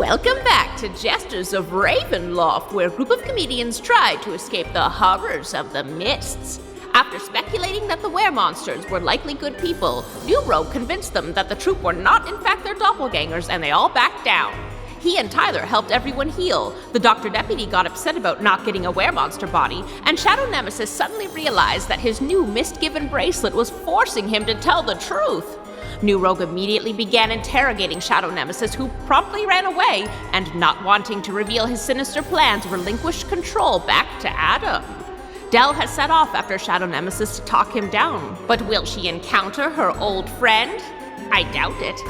Welcome back to Jesters of Ravenloft, where a group of comedians try to escape the horrors of the mists. After speculating that the were-monsters were likely good people, New Rogue convinced them that the troupe were not in fact their doppelgangers, and they all backed down. He and Tyler helped everyone heal. The Dr. Deputy got upset about not getting a were-monster body, and Shadow Nemesis suddenly realized that his new mist-given bracelet was forcing him to tell the truth. New Rogue immediately began interrogating Shadow Nemesis, who promptly ran away, and not wanting to reveal his sinister plans, relinquished control back to Adam. Dell has set off after Shadow Nemesis to talk him down, but will she encounter her old friend? I doubt it.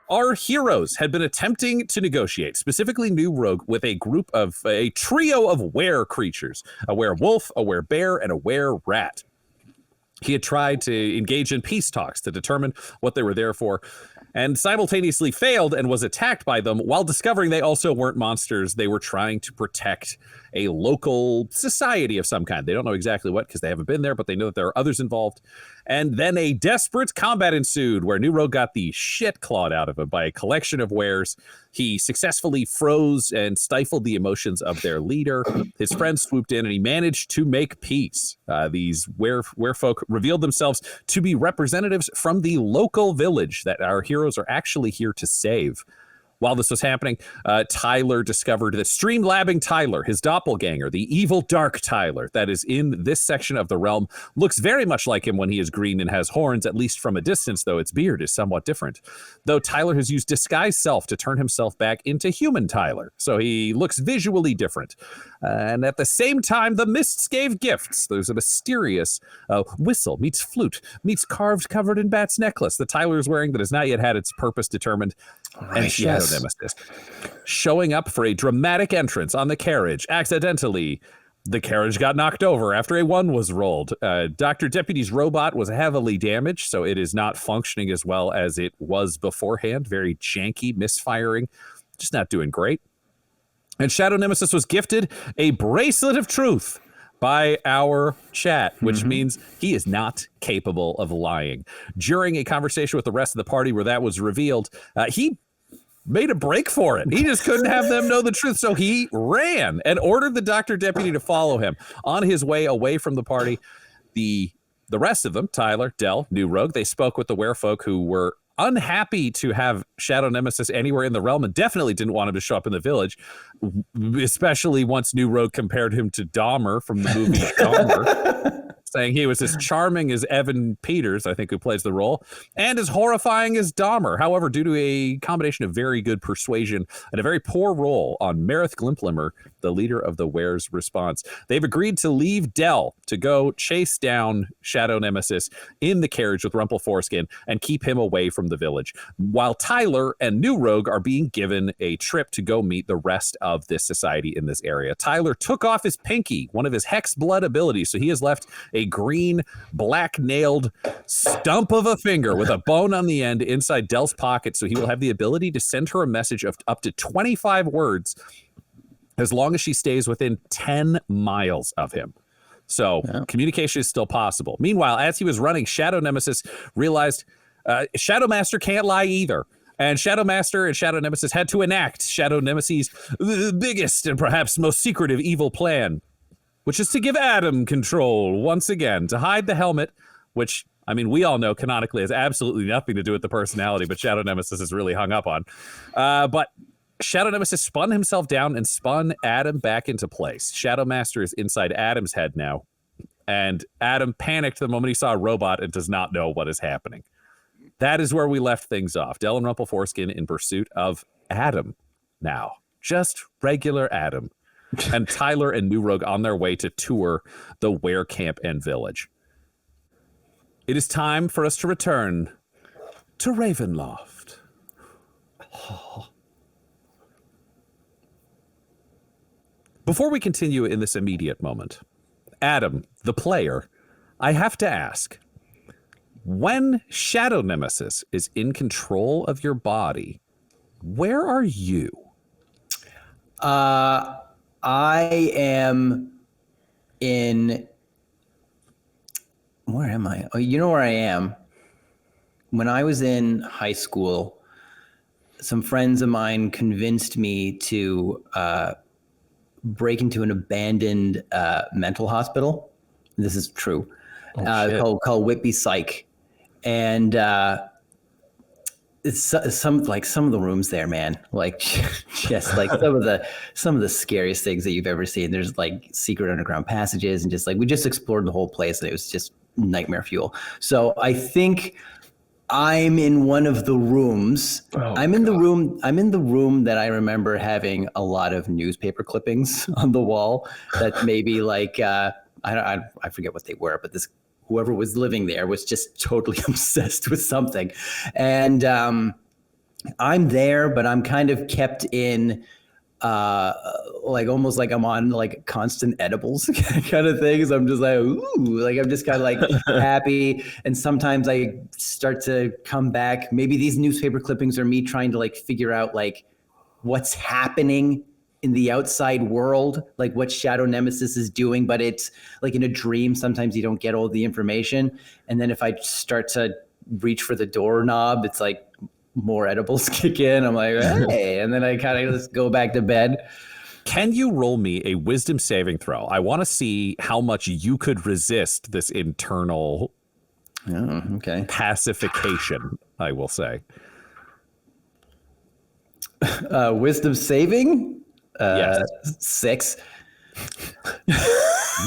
Our heroes had been attempting to negotiate, specifically New Rogue, with a trio of were creatures, a werewolf, a werebear, and a were-rat. He had tried to engage in peace talks to determine what they were there for, and simultaneously failed and was attacked by them while discovering they also weren't monsters. They were trying to protect a local society of some kind. They don't know exactly what because they haven't been there, but they know that there are others involved. And then a desperate combat ensued where New Rogue got the shit clawed out of him by a collection of wares. He successfully froze and stifled the emotions of their leader. His friends swooped in and he managed to make peace. These werefolk revealed themselves to be representatives from the local village that our heroes are actually here to save. While this was happening, Tyler discovered that Streamlabbing Tyler, his doppelganger, the evil dark Tyler that is in this section of the realm, looks very much like him when he is green and has horns, at least from a distance, though its beard is somewhat different. Though Tyler has used disguise self to turn himself back into human Tyler, so he looks visually different. And at the same time, the mists gave gifts. There's a mysterious whistle meets flute, meets carved covered in bat's necklace that Tyler is wearing that has not yet had its purpose determined. Right, and Shadow Nemesis showing up for a dramatic entrance on the carriage. Accidentally, the carriage got knocked over after a 1 was rolled. Dr. Deputy's robot was heavily damaged, so it is not functioning as well as it was beforehand. Very janky, misfiring, just not doing great. And Shadow Nemesis was gifted a bracelet of truth by our chat, which means he is not capable of lying. During a conversation with the rest of the party where that was revealed, he made a break for it. He just couldn't have them know the truth, so he ran and ordered the Dr. Deputy to follow him. On his way away from the party, the rest of them, Tyler, Dell, New Rogue, they spoke with the werefolk who were unhappy to have Shadow Nemesis anywhere in the realm and definitely didn't want him to show up in the village, especially once New Rogue compared him to Dahmer from the movie Dahmer, saying he was as charming as Evan Peters, I think, who plays the role, and as horrifying as Dahmer. However, due to a combination of very good persuasion and a very poor roll on Marith Glimplimmer, the leader of the Ware's response, they've agreed to leave Dell to go chase down Shadow Nemesis in the carriage with Rumple Foreskin and keep him away from the village, while Tyler and New Rogue are being given a trip to go meet the rest of this society in this area. Tyler took off his pinky, one of his hex blood abilities, so he has left a green, black-nailed stump of a finger with a bone on the end inside Dell's pocket, so he will have the ability to send her a message of up to 25 words as long as she stays within 10 miles of him. So communication is still possible. Meanwhile, as he was running, Shadow Nemesis realized Shadow Master can't lie either. And Shadow Master and Shadow Nemesis had to enact Shadow Nemesis' biggest and perhaps most secretive evil plan, which is to give Adam control once again, to hide the helmet, which, I mean, we all know canonically has absolutely nothing to do with the personality, but Shadow Nemesis is really hung up on. But Shadow Nemesis spun himself down and spun Adam back into place. Shadow Master is inside Adam's head now, and Adam panicked the moment he saw a robot and does not know what is happening. That is where we left things off. Dell and Rumple Foreskin in pursuit of Adam now. Just regular Adam. And Tyler and New Rogue on their way to tour the Were Camp and Village. It is time for us to return to Ravenloft. Before we continue in this immediate moment, Adam, the player, I have to ask, when Shadow Nemesis is in control of your body, where are you? I am in... Where am I? Oh, you know where I am. when I was in high school, some friends of mine convinced me to break into an abandoned mental hospital. This is true. Called Whitby Psych, and it's some of the rooms there, man. Like just like some of the scariest things that you've ever seen. There's like secret underground passages, and just like we just explored the whole place, and it was just nightmare fuel. So I think I'm in one of the rooms. I'm in the room that I remember having a lot of newspaper clippings on the wall that maybe like I forget what they were, but whoever was living there was just totally obsessed with something. And I'm there, but I'm kind of kept in like almost like I'm on like constant edibles kind of things. I'm just like, ooh, like I'm just kind of like happy. And sometimes I start to come back. Maybe these newspaper clippings are me trying to like figure out like what's happening in the outside world, like what Shadow Nemesis is doing, but it's like in a dream. Sometimes you don't get all the information. And then if I start to reach for the doorknob, it's like more edibles kick in. I'm like, hey, and then I kind of just go back to bed. Can you roll me a wisdom saving throw? I want to see how much you could resist this internal pacification, I will say. Wisdom saving? Yes. 6.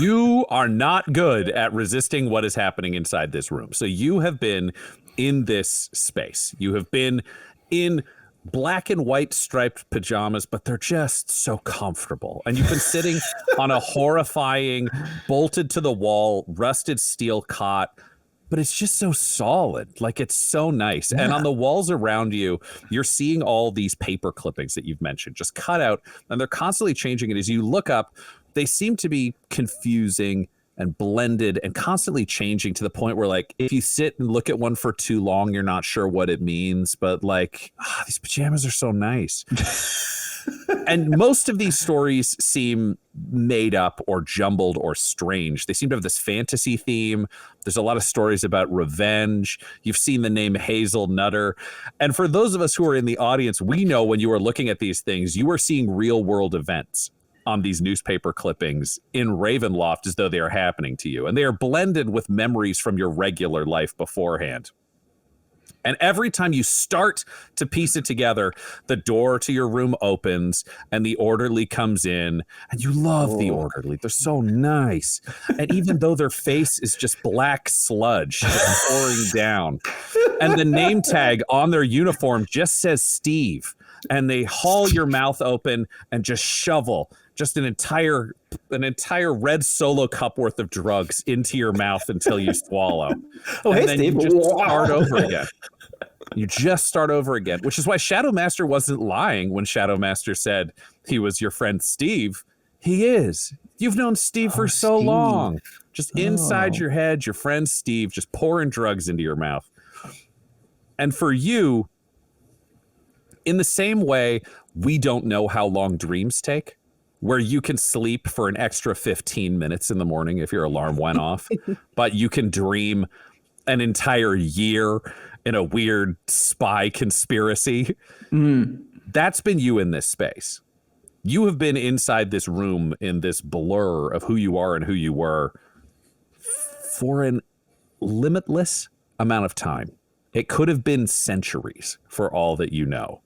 You are not good at resisting what is happening inside this room. So you have been in this space. You have been in black and white striped pajamas, but they're just so comfortable. And you've been sitting on a horrifying, bolted to the wall, rusted steel cot, but it's just so solid. Like, it's so nice. Yeah. And on the walls around you, you're seeing all these paper clippings that you've mentioned just cut out, and they're constantly changing. And as you look up, they seem to be confusing and blended and constantly changing to the point where, like, if you sit and look at one for too long, you're not sure what it means. But like, these pajamas are so nice. And most of these stories seem made up or jumbled or strange. They seem to have this fantasy theme. There's a lot of stories about revenge. You've seen the name Hazel Nutter. And for those of us who are in the audience, we know when you are looking at these things, you are seeing real world events on these newspaper clippings in Ravenloft as though they are happening to you. And they are blended with memories from your regular life beforehand. And every time you start to piece it together, the door to your room opens and the orderly comes in, and you love the orderly. They're so nice. And even though their face is just black sludge pouring down, and the name tag on their uniform just says Steve, and they haul your mouth open and just shovel just an entire red Solo cup worth of drugs into your mouth until you swallow. Oh, and hey, then Steve. You just start over again. You just start over again, which is why Shadow Master wasn't lying when Shadow Master said he was your friend Steve. He is. You've known Steve for so long. Just inside your head, your friend Steve just pouring drugs into your mouth. And for you, in the same way, we don't know how long dreams take, where you can sleep for an extra 15 minutes in the morning if your alarm went off, but you can dream an entire year in a weird spy conspiracy. That's been you in this space. You have been inside this room in this blur of who you are and who you were for an limitless amount of time. It could have been centuries for all that you know.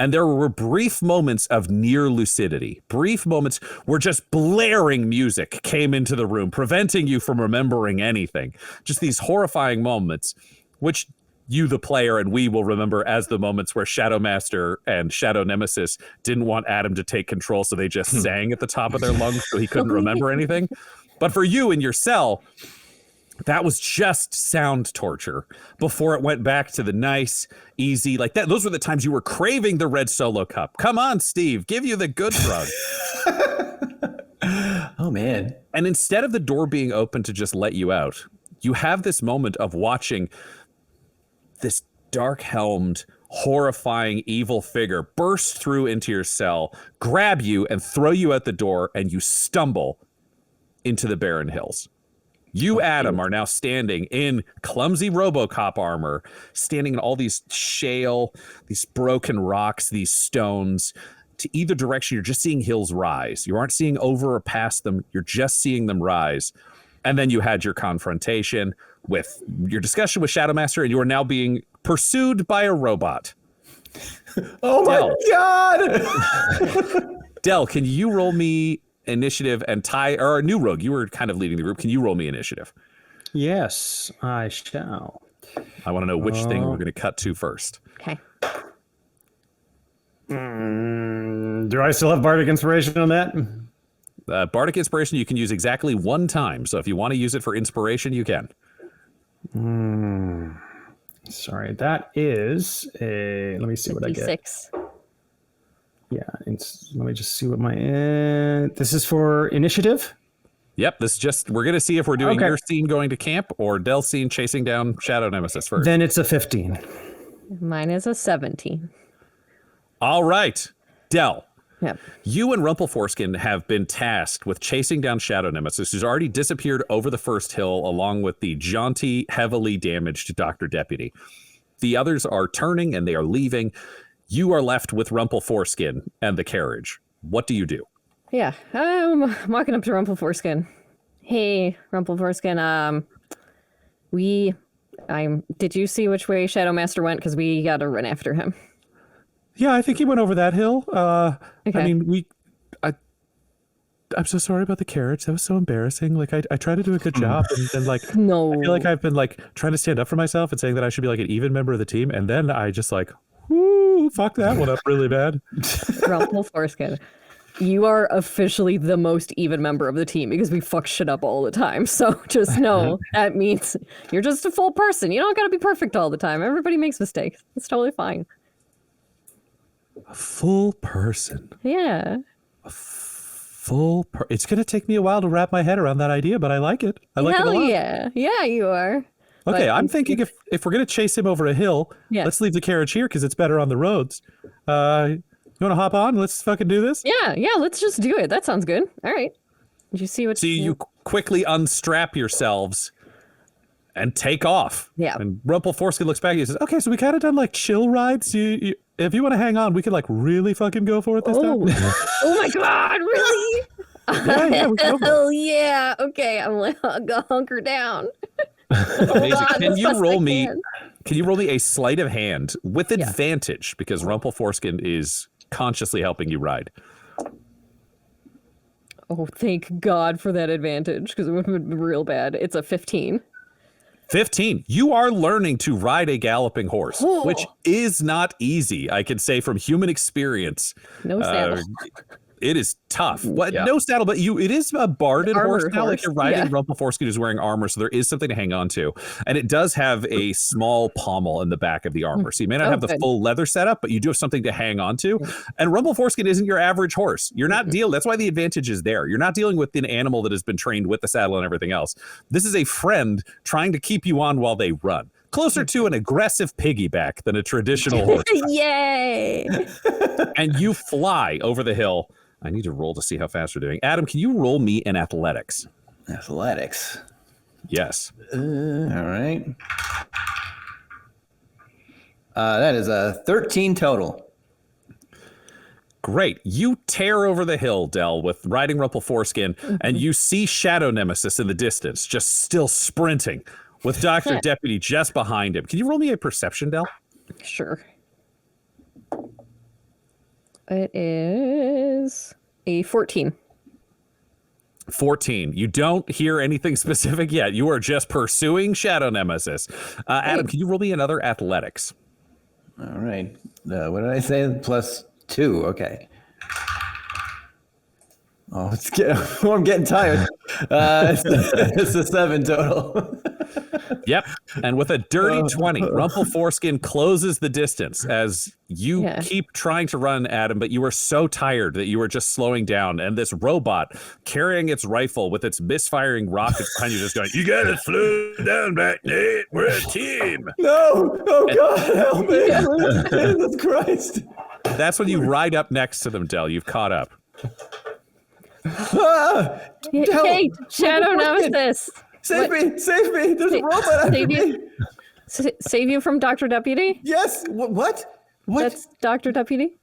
And there were brief moments of near lucidity, brief moments where just blaring music came into the room, preventing you from remembering anything. Just these horrifying moments, which you, the player, and we will remember as the moments where Shadow Master and Shadow Nemesis didn't want Adam to take control, so they just sang at the top of their lungs so he couldn't remember anything. But for you in your cell, that was just sound torture before it went back to the nice, easy, like that. Those were the times you were craving the red Solo cup. Come on, Steve, give you the good drug. Oh, man. And instead of the door being open to just let you out, you have this moment of watching this dark-helmed, horrifying, evil figure burst through into your cell, grab you, and throw you out the door, and you stumble into the barren hills. You, Adam, are now standing in clumsy RoboCop armor, standing in all these shale, these broken rocks, these stones. To either direction, you're just seeing hills rise. You aren't seeing over or past them. You're just seeing them rise. And then you had your confrontation with your discussion with Shadow Master, and you are now being pursued by a robot. Oh my God! Del, can you roll me initiative and or a new rogue? You were kind of leading the group. Can you roll me initiative? Yes, I shall. I want to know which thing we're going to cut to first. Okay. Do I still have Bardic Inspiration on that? Bardic Inspiration you can use exactly one time. So if you want to use it for inspiration, you can. Sorry, that is a. Let me see what I get. 56. Yeah, let me just see what my. This is for initiative. Yep, this is just, we're going to see if we're doing your scene going to camp or Del's scene chasing down Shadow Nemesis first. Then it's a 15. Mine is a 17. All right, Del. Yep. You and Rumpleforeskin have been tasked with chasing down Shadow Nemesis, who's already disappeared over the first hill, along with the jaunty, heavily damaged Dr. Deputy. The others are turning and they are leaving. You are left with Rumpleforeskin and the carriage. What do you do? Yeah, I'm walking up to Rumpleforeskin. Hey, Rumpleforeskin, did you see which way Shadow Master went? Because we got to run after him. Yeah, I think he went over that hill. Okay. I mean, I'm so sorry about the carriage. That was so embarrassing. Like, I tried to do a good job, and like, No. I feel like I've been like trying to stand up for myself and saying that I should be like an even member of the team, and then I just like, whoo, fuck that one up really bad. Rumpleforeskin, you are officially the most even member of the team because we fuck shit up all the time. So just know that means you're just a full person. You don't gotta be perfect all the time. Everybody makes mistakes. It's totally fine. A full person. Yeah. It's going to take me a while to wrap my head around that idea, but I like it. I like it a lot. Yeah. Yeah, you are. Okay, But I'm thinking if we're going to chase him over a hill, Yeah. let's leave the carriage here because it's better on the roads. You want to hop on? Let's fucking do this? Yeah, let's just do it. That sounds good. All right. Did you see what? So you quickly unstrap yourselves and take off. Yeah. And Rumpleforeskin looks back and he says, okay, so we kind of done like chill rides. If you want to hang on, we could like really fucking go for it this time. Oh my God, really? Yeah, we go for it. Hell yeah. Okay, I'll go hunker down. Amazing. on, Can as you best roll I me? can. Can you roll me a sleight of hand with advantage because Rumpleforeskin is consciously helping you ride? Oh, thank God for that advantage because it would have been real bad. It's a 15. 15. You are learning to ride a galloping horse, which is not easy. I can say from human experience. No saddle. It is tough. What? Yeah. No saddle, but it is a barded horse Armored now. Like horse, you're riding yeah. Rumpleforeskin who's wearing armor, so there is something to hang on to. And it does have a small pommel in the back of the armor. So you may not have the good. full leather setup, but you do have something to hang on to. And Rumpleforeskin isn't your average horse. You're not dealing, that's why the advantage is there. You're not dealing with an animal that has been trained with the saddle and everything else. This is a friend trying to keep you on while they run. Closer to an aggressive piggyback than a traditional horse. Yay! And you fly over the hill. I need to roll to see how fast we're doing. Adam, can you roll me in athletics? Athletics. Yes. All right. That is a 13 total. Great. You tear over the hill, Del, with riding Rumpleforeskin, and you see Shadow Nemesis in the distance, just still sprinting, with Dr. Deputy just behind him. Can you roll me a perception, Del? Sure. It is a 14. 14. You don't hear anything specific yet. You are just pursuing Shadow Nemesis. Adam, can you roll me another athletics? All right. What did I say? +2. Okay. Oh, I'm getting tired. It's a 7 total. Yep. And with a dirty 20, Rumpleforeskin closes the distance as you keep trying to run, Adam, but you are so tired that you are just slowing down. And this robot carrying its rifle with its misfiring rockets behind you just going, you gotta slow down back, Nate. We're a team. No! Oh God, help me! Jesus Christ! That's when you ride up next to them, Del. You've caught up. Hey, Shadow Nemesis. Save me! Save me! There's a robot after Save me! you? Save you from Dr. Deputy? Yes! What? What? That's Dr. Deputy?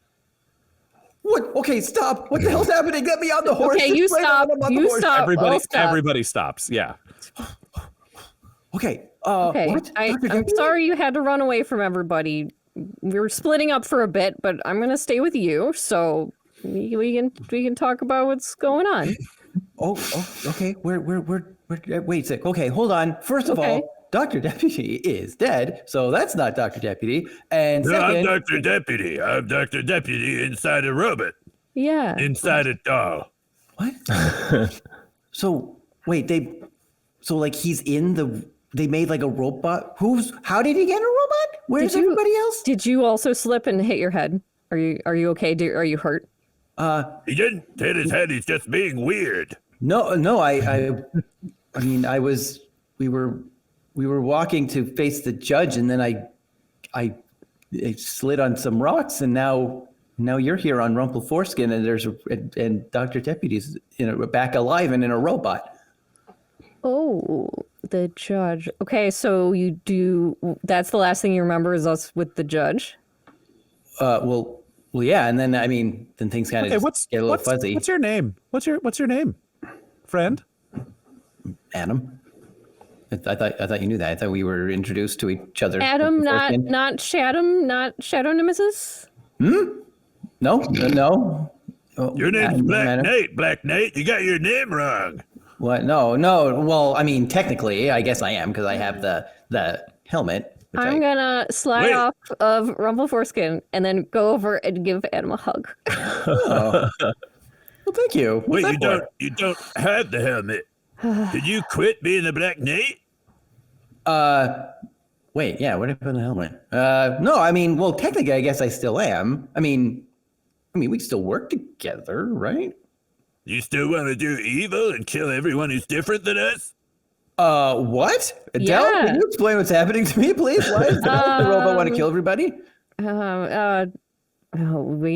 What? Okay, stop! What the hell's happening? Get me on the horse! Okay, you Explain it stop. when I'm on the You horse. stop. I'll stop. Everybody stops. Yeah. Okay. Okay, What? Dr. I'm Deputy? sorry you had to run away from everybody. We were splitting up for a bit, but I'm gonna stay with you, so we can talk about what's going on. Oh, okay. Wait a sec. Okay, hold on. First of Okay. all, Dr. Deputy is dead, so that's not Dr. Deputy. And No, I'm second, Dr. Deputy. I'm Dr. Deputy inside a robot. Yeah. Inside a doll. what? So wait, he's in the. They made like a robot. How did he get a robot? Where's Did you- everybody else? Did you also slip and hit your head? Are you okay? Are you hurt? He didn't hit his head. He's just being weird. No. I mean, we were walking to face the judge, and then I slid on some rocks, and now you're here on Rumple Foreskin, and and Dr. Deputy's back alive and in a robot. Oh, the judge. Okay, so that's the last thing you remember is us with the judge? Well, yeah, and then then things kind of get a little fuzzy. What's your name? What's your name, friend? Adam. I thought you knew that. I thought we were introduced to each other. Adam, beforehand. not Shadow Nemesis? No. Oh, Your name's Adam, Black Adam. Nate. Black Nate, you got your name wrong. What? No. Well, technically, I guess I am because I have the helmet. Which I'm gonna slide Wait. off of Rumple Foreskin and then go over and give Adam a hug. Well, thank you. What's Wait, that you don't have the helmet. Did you quit being a Black Nate? for? Wait, yeah. What happened to the helmet? No. Well, technically, I guess I still am. We still work together, right? You still want to do evil and kill everyone who's different than us? What? Adele, Yeah. can you explain what's happening to me, please? Why does the robot want to kill everybody? We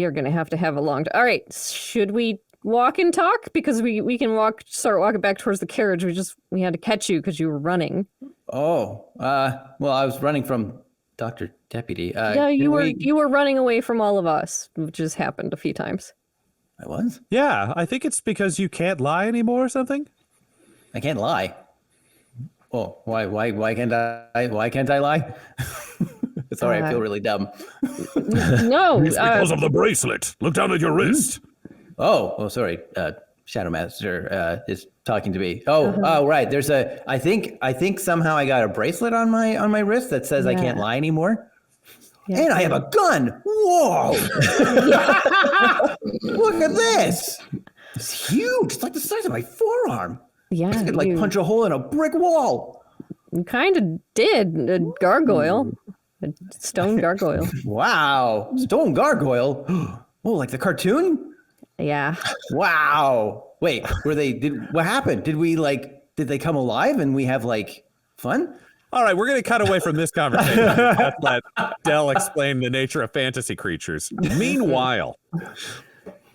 are gonna have to have a long time. All right, should we walk and talk? Because we can start walking back towards the carriage. We had to catch you because you were running. Oh, well, I was running from Dr. Deputy. Yeah, you were running away from all of us, which has happened a few times. I was? Yeah, I think it's because you can't lie anymore or something. I can't lie. Oh, why can't I lie? Sorry, I feel really dumb. No, It's because of the bracelet. Look down at your wrist. Oh, sorry. Shadow Master is talking to me. Oh, right. There's I think somehow I got a bracelet on my wrist that says I can't Yeah. lie anymore. Yeah. And I have a gun. Whoa! Look at this. It's huge. It's like the size of my forearm. yeah, I could like you punch a hole in a brick wall. kind of did a gargoyle, a stone gargoyle. Wow. Stone gargoyle. Oh, like the cartoon? Yeah. Wow. Wait, what happened? Did they come alive and we have fun? All right, we're going to cut away from this conversation. Let's let Dell explain the nature of fantasy creatures. Meanwhile,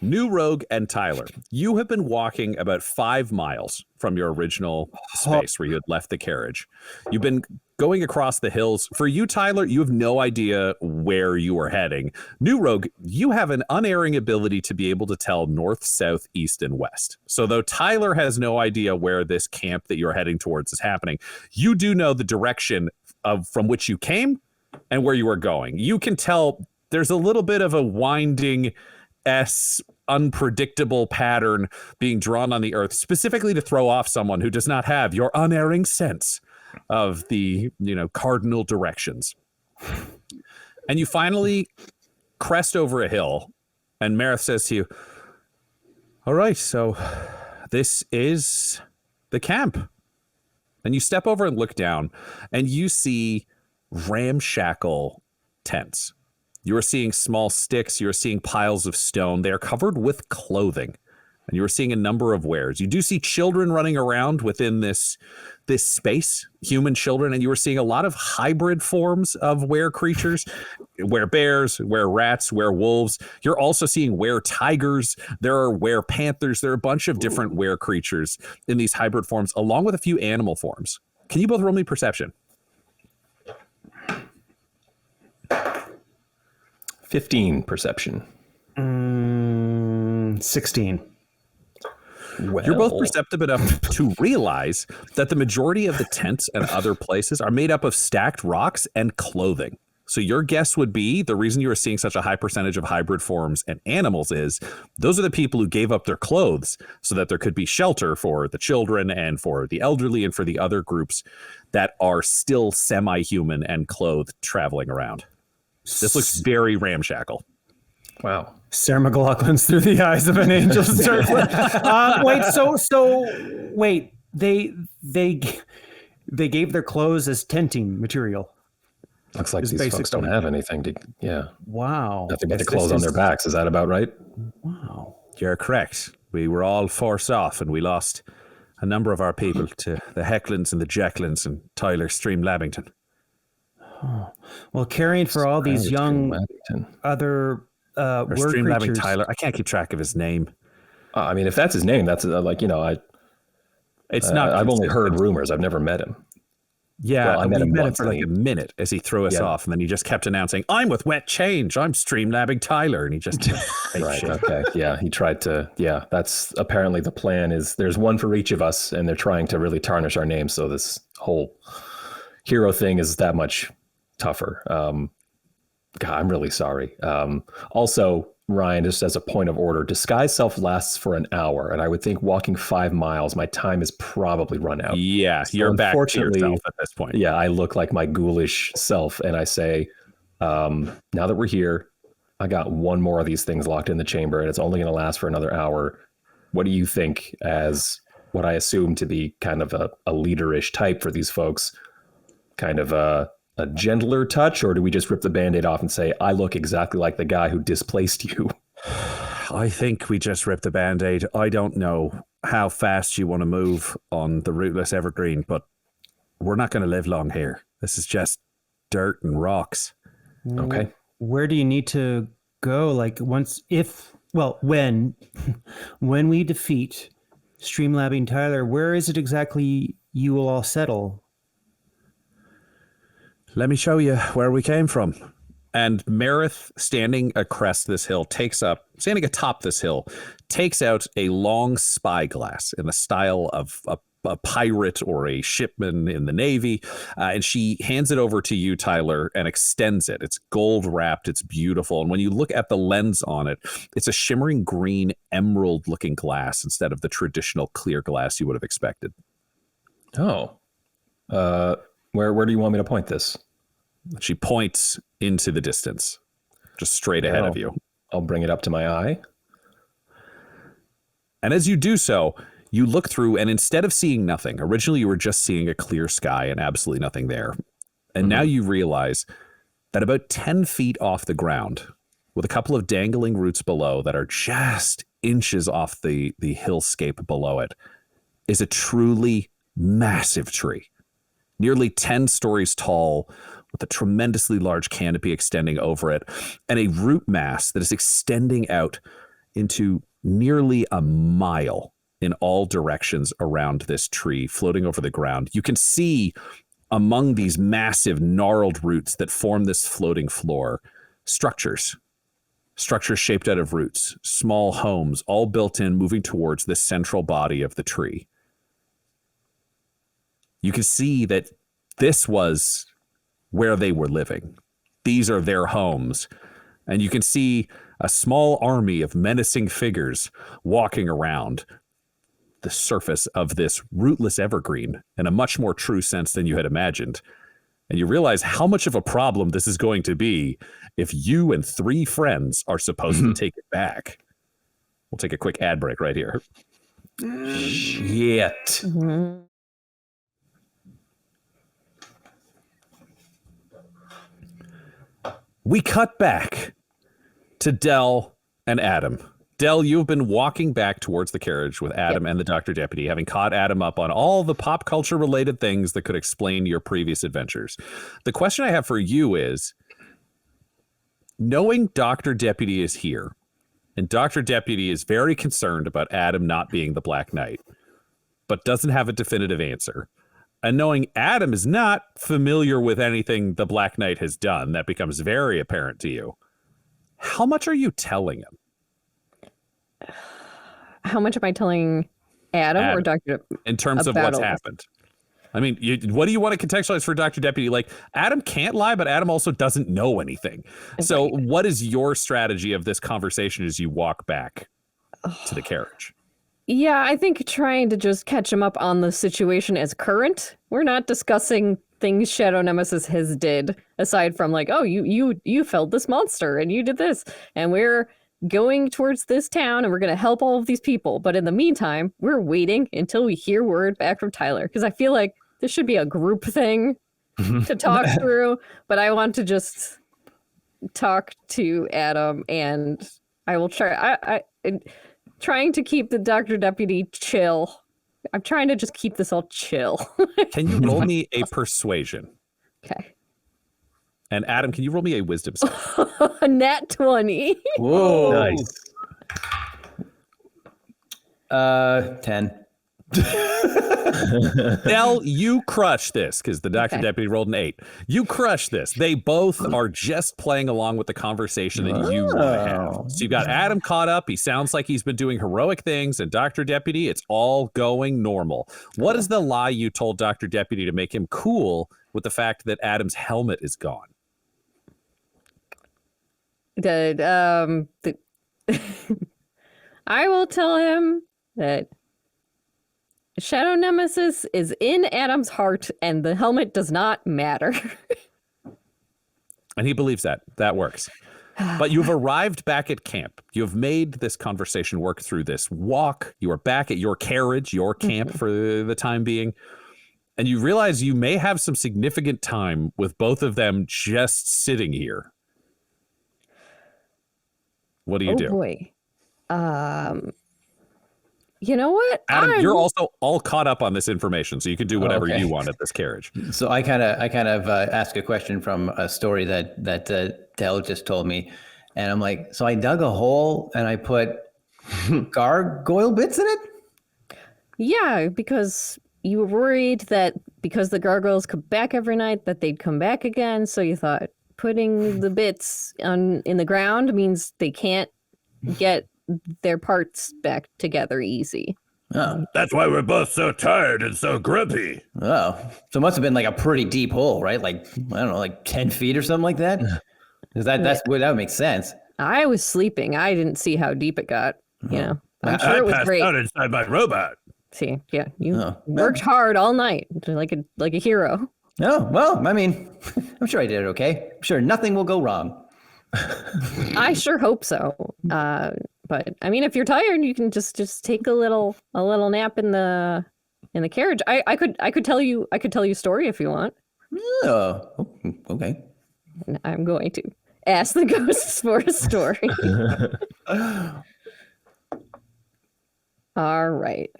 New Rogue and Tyler, you have been walking about 5 miles from your original space where you had left the carriage. You've been going across the hills. For you, Tyler, you have no idea where you are heading. New Rogue, you have an unerring ability to be able to tell north, south, east, and west. So though Tyler has no idea where this camp that you're heading towards is happening, you do know the direction from which you came and where you are going. You can tell there's a little bit of a winding unpredictable pattern being drawn on the earth, specifically to throw off someone who does not have your unerring sense of the cardinal directions. And you finally crest over a hill, and Marith says to you, all right, so this is the camp. And you step over and look down, and you see ramshackle tents. You are seeing small sticks. You are seeing piles of stone. They are covered with clothing. and you are seeing a number of wares. You do see children running around within this space, human children, and you are seeing a lot of hybrid forms of were creatures, were bears, were rats, were wolves. You're also seeing were tigers. There are were panthers. There are a bunch of different were creatures in these hybrid forms, along with a few animal forms. Can you both roll me perception? 15 perception. 16. Well, You're both perceptive enough to realize that the majority of the tents and other places are made up of stacked rocks and clothing. So your guess would be the reason you are seeing such a high percentage of hybrid forms and animals is those are the people who gave up their clothes so that there could be shelter for the children and for the elderly and for the other groups that are still semi-human and clothed traveling around. This looks very ramshackle. Wow. Sarah McLachlan's through the eyes of an angel. Wait, they gave their clothes as tenting material. Looks like It's these folks basically- don't have anything to, yeah. Wow. Have to get the clothes on their backs. Is that about right? Wow. You're correct. We were all forced off and we lost a number of our people to the Hecklands and the Jacklins and Tyler Stream Labington. Well, caring for all these young other Or word Stream Labbing creatures. Tyler. I can't keep track of his name. I mean, if that's his name, that's like, you know, It's not. I've only consistent. heard rumors. I've never met him. Yeah, Well, I met we him met him once, for like a and minute as he threw us Yeah. off, and then he just kept announcing, "I'm with Wet Change. I'm Streamlabbing Tyler," and he just Right. Okay. Yeah. He tried to. Yeah. That's apparently the plan. Is there's one for each of us, and they're trying to really tarnish our name. So this whole hero thing is that much tougher. God, I'm really sorry. Also, Ryan, just as a point of order, disguise self lasts for an hour, and I would think walking 5 miles, my time is probably run out. Yeah, So you're back to unfortunately- yourself at this point. Yeah, I look like my ghoulish self, and I say, now that we're here, I got one more of these things locked in the chamber, and it's only going to last for another hour. What do you think, as what I assume to be kind of a leaderish type for these folks? Kind of a gentler touch, or do we just rip the Band-Aid off and say, I look exactly like the guy who displaced you? I think we just ripped the Band-Aid. I don't know how fast you want to move on the rootless evergreen, but we're not going to live long here. This is just dirt and rocks. Okay. Where do you need to go? Like when we defeat Streamlabbing Tyler, where is it exactly you will all settle? Let me show you where we came from. And Meredith, standing atop this hill, takes out a long spyglass in the style of a pirate or a shipman in the Navy. And she hands it over to you, Tyler, and extends it. It's gold wrapped. It's beautiful. And when you look at the lens on it, it's a shimmering green emerald looking glass instead of the traditional clear glass you would have expected. Oh. Where do you want me to point this? She points into the distance, just straight ahead of you. I'll bring it up to my eye. And as you do so, you look through, and instead of seeing nothing, originally you were just seeing a clear sky and absolutely nothing there. And now you realize that about 10 feet off the ground, with a couple of dangling roots below that are just inches off the hillscape below it, is a truly massive tree. Nearly 10 stories tall, with a tremendously large canopy extending over it, and a root mass that is extending out into nearly a mile in all directions around this tree, floating over the ground. You can see among these massive gnarled roots that form this floating floor, structures shaped out of roots, small homes, all built in, moving towards the central body of the tree. You can see that this was where they were living. These are their homes. And you can see a small army of menacing figures walking around the surface of this rootless evergreen in a much more true sense than you had imagined. And you realize how much of a problem this is going to be if you and 3 friends are supposed to take it back. We'll take a quick ad break right here. Shit. We cut back to Dell and Adam. Del, you've been walking back towards the carriage with Adam and the Dr. Deputy, having caught Adam up on all the pop culture related things that could explain your previous adventures. The question I have for you is, knowing Dr. Deputy is here, and Dr. Deputy is very concerned about Adam not being the Black Knight, but doesn't have a definitive answer, and knowing Adam is not familiar with anything the Black Knight has done, that becomes very apparent to you. How much are you telling him? How much am I telling Adam or Dr. In terms of what's happened? I mean, what do you want to contextualize for Dr. Deputy? Like, Adam can't lie, but Adam also doesn't know anything. So what is your strategy of this conversation as you walk back to the carriage? Yeah, I think trying to just catch him up on the situation as current. We're not discussing things Shadow Nemesis has did, aside from like, oh, you felled this monster and you did this, and we're going towards this town and we're going to help all of these people. But in the meantime, we're waiting until we hear word back from Tyler, because I feel like this should be a group thing to talk through. But I want to just talk to Adam, and I will try. Trying to keep the Dr. Deputy chill. I'm trying to just keep this all chill. Can you roll me a persuasion? Okay. And Adam, can you roll me a wisdom save? A nat 20. Whoa. Nice. 10. Del, you crush this because the Dr. Deputy rolled an 8. You crush this. They both are just playing along with the conversation that you want to have. So you've got Adam caught up. He sounds like he's been doing heroic things, and Dr. Deputy, it's all going normal. What is the lie you told Dr. Deputy to make him cool with the fact that Adam's helmet is gone? I will tell him that Shadow Nemesis is in Adam's heart and the helmet does not matter. And he believes that. That works. But you've arrived back at camp. You've made this conversation work through this walk. You are back at your carriage, your camp for the time being. And you realize you may have some significant time with both of them just sitting here. What do you do? Oh boy. You know what? Adam, you're also all caught up on this information, so you can do whatever you want at this carriage. So I kind of ask a question from a story that Del just told me, and I'm like, so I dug a hole and I put gargoyle bits in it? Yeah, because you were worried that because the gargoyles come back every night, that they'd come back again. So you thought putting the bits in the ground means they can't get their parts back together easy. Oh. That's why we're both so tired and so grumpy. Oh. So it must have been like a pretty deep hole, right? Like, I don't know, like 10 feet or something like that? Because that would make sense. I was sleeping. I didn't see how deep it got. You know, I'm sure it was passed great. out inside my robot. See, yeah, you worked hard all night, like a hero. Oh, well, I mean, I'm sure I did it okay. I'm sure nothing will go wrong. I sure hope so. But I mean, if you're tired, you can just take a little nap in the carriage. I could tell you a story if you want. Oh, okay. I'm going to ask the ghosts for a story. All right.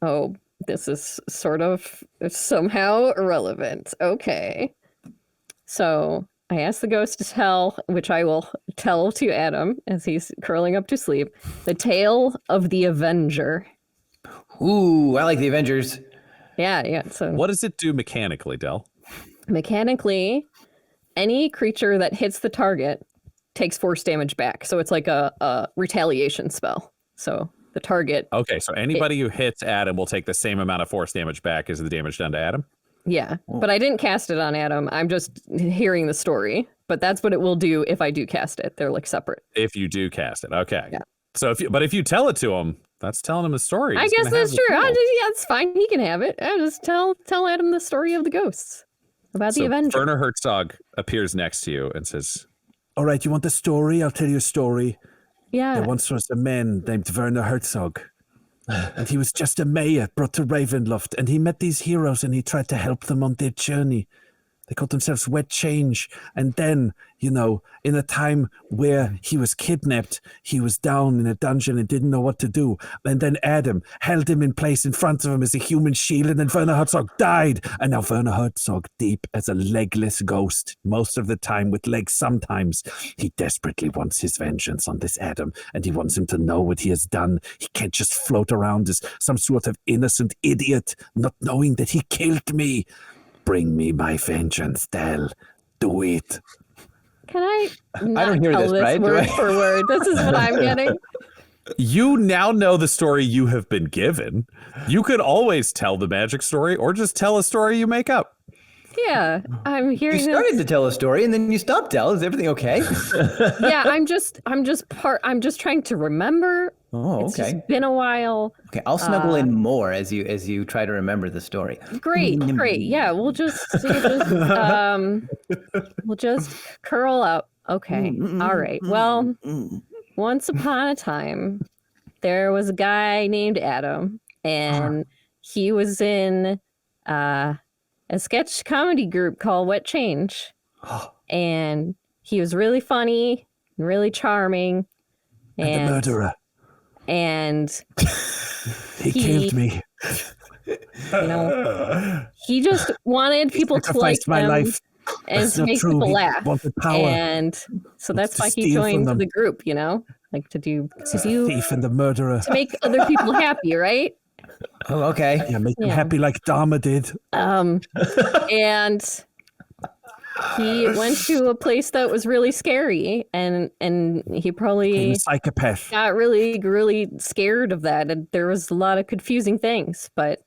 Oh, this is sort of somehow irrelevant. Okay. So I asked the ghost to tell, which I will tell to Adam as he's curling up to sleep, the tale of the Avenger. Ooh, I like the Avengers. Yeah. So what does it do mechanically, Del? Mechanically, any creature that hits the target takes force damage back. So it's like a retaliation spell. So the target. Okay, so anybody who hits Adam will take the same amount of force damage back as the damage done to Adam? Yeah, but I didn't cast it on Adam. I'm just hearing the story. But that's what it will do if I do cast it. They're like separate. If you do cast it, okay. Yeah. So if you tell it to him, that's telling him a story. I guess that's true. Yeah, it's fine. He can have it. I just tell Adam the story of the ghosts about the Avenger. Werner Herzog appears next to you and says, "All right, you want the story? I'll tell you a story. Yeah. There once was a man named Werner Herzog, and he was just a mayor brought to Ravenloft, and he met these heroes, and he tried to help them on their journey. They called themselves Wet Change. And then, in a time where he was kidnapped, he was down in a dungeon and didn't know what to do. And then Adam held him in place in front of him as a human shield, and then Werner Herzog died. And now Werner Herzog, deep as a legless ghost, most of the time with legs sometimes, he desperately wants his vengeance on this Adam, and he wants him to know what he has done. He can't just float around as some sort of innocent idiot, not knowing that he killed me. Bring me my vengeance, Del. Do it. Can I not don't hear tell this, right? Do word I? for word? This is what I'm getting. You now know the story you have been given. You could always tell the magic story or just tell a story you make up. Yeah, I'm You hearing started this. to tell a story and then you stopped. Del, is everything okay? Yeah, I'm just trying to remember. Oh, It's okay. just been a while. Okay, I'll snuggle in more as you try to remember the story. Great. Yeah, we'll just curl up. Okay. All right. Well, once upon a time, there was a guy named Adam, and he was in a sketch comedy group called Wet Change, and he was really funny, and really charming, And the murderer. and He killed me. he just wanted people to like Sacrificed my him life. and That's to not make true. people He laugh. wanted power. And so that's to why he steal from joined them. the group, like to He's a thief and the murderer. to make other people happy, right? Oh, okay. Yeah, make them Yeah. happy like Dharma did. And he went to a place that was really scary, and he He's probably a psychopath. got really scared of that, and there was a lot of confusing things, but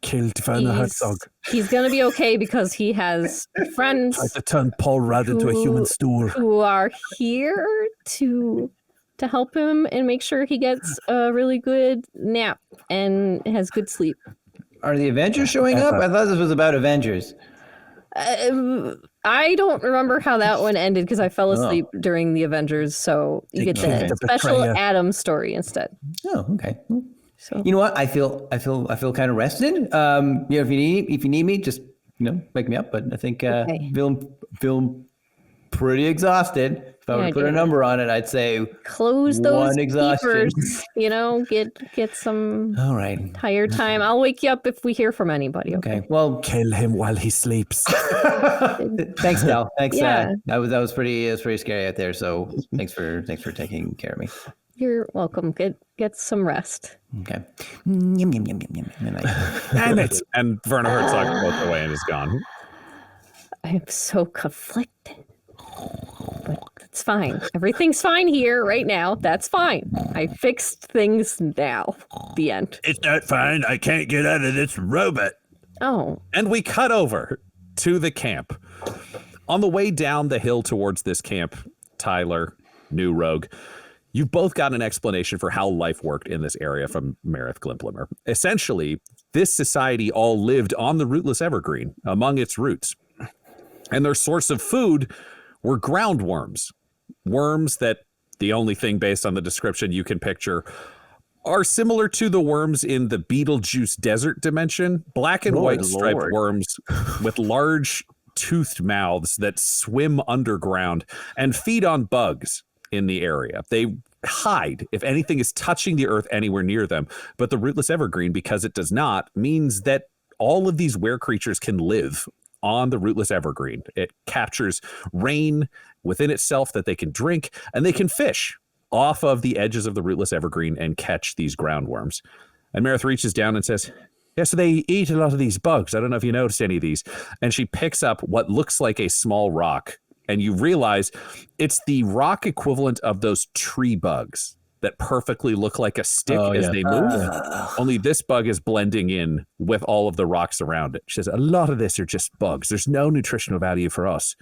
Killed Werner Herzog. he's gonna be okay because he has friends Tried to turn Paul Rudd into a human stool. who are here to help him and make sure he gets a really good nap and has good sleep. Are the Avengers showing up? I thought this was about Avengers. I don't remember how that one ended because I fell asleep during the Avengers, so you get killed the the special betrayer. Adam story instead. Oh, okay. So You know what? I feel kind of rested. If you need me, just wake me up. But I think Okay. feeling pretty exhausted. If I were Yeah, to put a yeah. number on it, I'd say close those one exhaustion. keepers, get some All right. tired time. I'll wake you up if we hear from anybody. Okay. Okay. Well, Kill him while he sleeps. thanks, Del. Thanks. Yeah. That was pretty scary out there. So thanks for taking care of me. You're welcome. Get some rest. Okay. Yum, yum, yum, yum, yum. And Damn it! And Werner Herzog walked away and is gone. I'm so conflicted. But it's fine. Everything's fine here right now. That's fine. I fixed things now. The end. It's not fine. I can't get out of this robot. Oh, And we cut over to the camp. On the way down the hill towards this camp, Tyler, New Rogue, you've both got an explanation for how life worked in this area from Marith Glimplimmer. Essentially, this society all lived on the rootless evergreen among its roots. And their source of food were ground worms. Worms that, the only thing based on the description you can picture, are similar to the worms in the Beetlejuice desert dimension. Black and white striped worms with large toothed mouths that swim underground and feed on bugs in the area. They hide if anything is touching the earth anywhere near them. But the rootless evergreen, because it does not, means that all of these were creatures can live on the rootless evergreen. It captures rain within itself that they can drink, and they can fish off of the edges of the rootless evergreen and catch these ground worms. And Marith reaches down and says, yeah, so they eat a lot of these bugs. I don't know if you noticed any of these. And she picks up what looks like a small rock, and you realize it's the rock equivalent of those tree bugs that perfectly look like a stick as they move. Only this bug is blending in with all of the rocks around it. She says, a lot of this are just bugs. There's no nutritional value for us.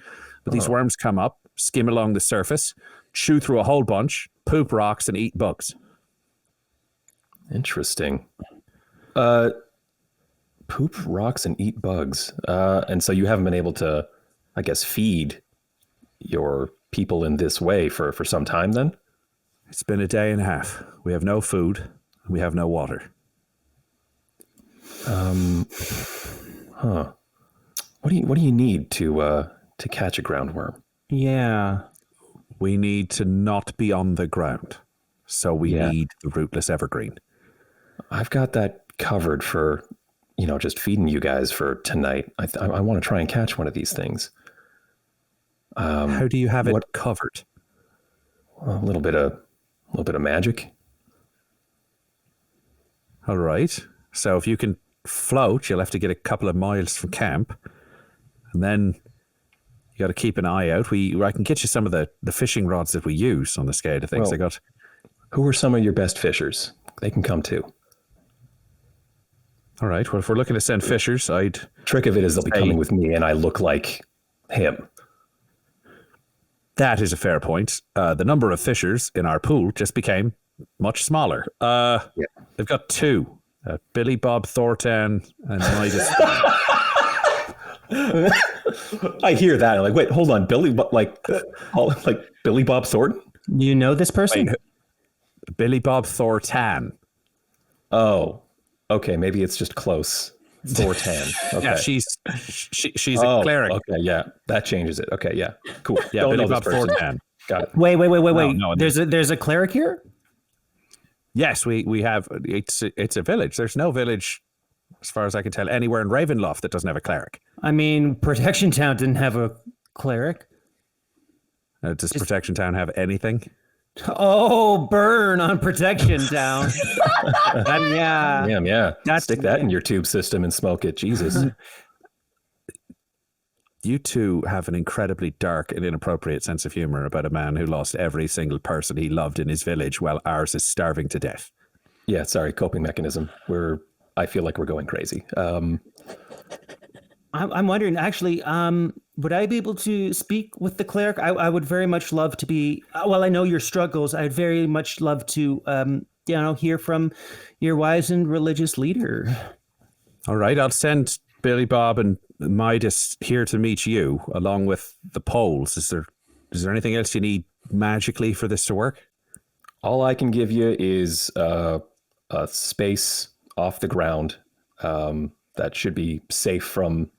But these worms come up, skim along the surface, chew through a whole bunch, poop rocks, and eat bugs. Interesting. Poop rocks and eat bugs. And so you haven't been able to, I guess, feed your people in this way for some time then? It's been a day and a half. We have no food. We have no water. Well, What do you need to catch a groundworm? Yeah. We need to not be on the ground. So we need the rootless evergreen. I've got that covered for, just feeding you guys for tonight. I want to try and catch one of these things. How do you have it covered? A little bit of magic. All right. So if you can float, you'll have to get a couple of miles from camp, and then you got to keep an eye out. I can get you some of the fishing rods that we use on the scale of things. Well, who are some of your best fishers? They can come too. All right. Well, if we're looking to send fishers, Trick of it is they'll be coming with me, and I look like him. That is a fair point. The number of fishers in our pool just became much smaller. They've got two. Billy Bob Thornton and Midas. I hear that. I'm like, wait, hold on. Billy Bob Thornton? You know this person? Wait, Billy Bob Thornton. Oh, okay. Maybe it's just close. Thornton. Okay. Yeah, she's a cleric. Okay, yeah. That changes it. Okay, yeah. Cool. Yeah, Billy Bob Thornton. Got it. Wait. No, There's a cleric here? Yes, we have. It's a village. There's no village, as far as I can tell, anywhere in Ravenloft that doesn't have a cleric. I mean, Protection Town didn't have a cleric. Does Protection Town have anything? Oh, burn on Protection Town. Yeah. Damn, yeah. Stick that in your tube system and smoke it. Jesus. You two have an incredibly dark and inappropriate sense of humor about a man who lost every single person he loved in his village while ours is starving to death. Yeah, sorry, coping mechanism. I feel like we're going crazy. I'm wondering, actually, would I be able to speak with the cleric? I would very much love to be, well, I know your struggles. I'd very much love to, hear from your wise and religious leader. All right, I'll send Billy Bob and Midas here to meet you, along with the poles. Is there anything else you need magically for this to work? All I can give you is a space off the ground that should be safe from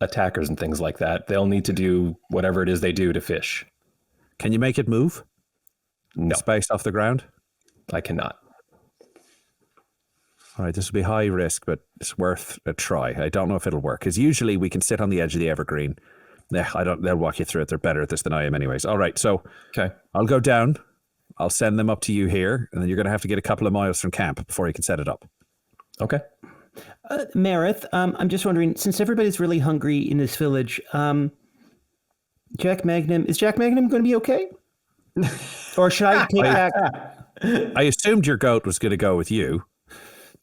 attackers and things like that. They'll need to do whatever it is they do to fish. Can you make it move? No. Space off the ground? I cannot. All right, this will be high risk, but it's worth a try. I don't know if it'll work, because usually we can sit on the edge of the evergreen. They'll walk you through it. They're better at this than I am anyways. All right, so okay, I'll go down. I'll send them up to you here, and then you're going to have to get a couple of miles from camp before you can set it up. Okay. Marith, I'm just wondering, since everybody's really hungry in this village, is Jack Magnum going to be okay? Or should I take back? I assumed your goat was going to go with you.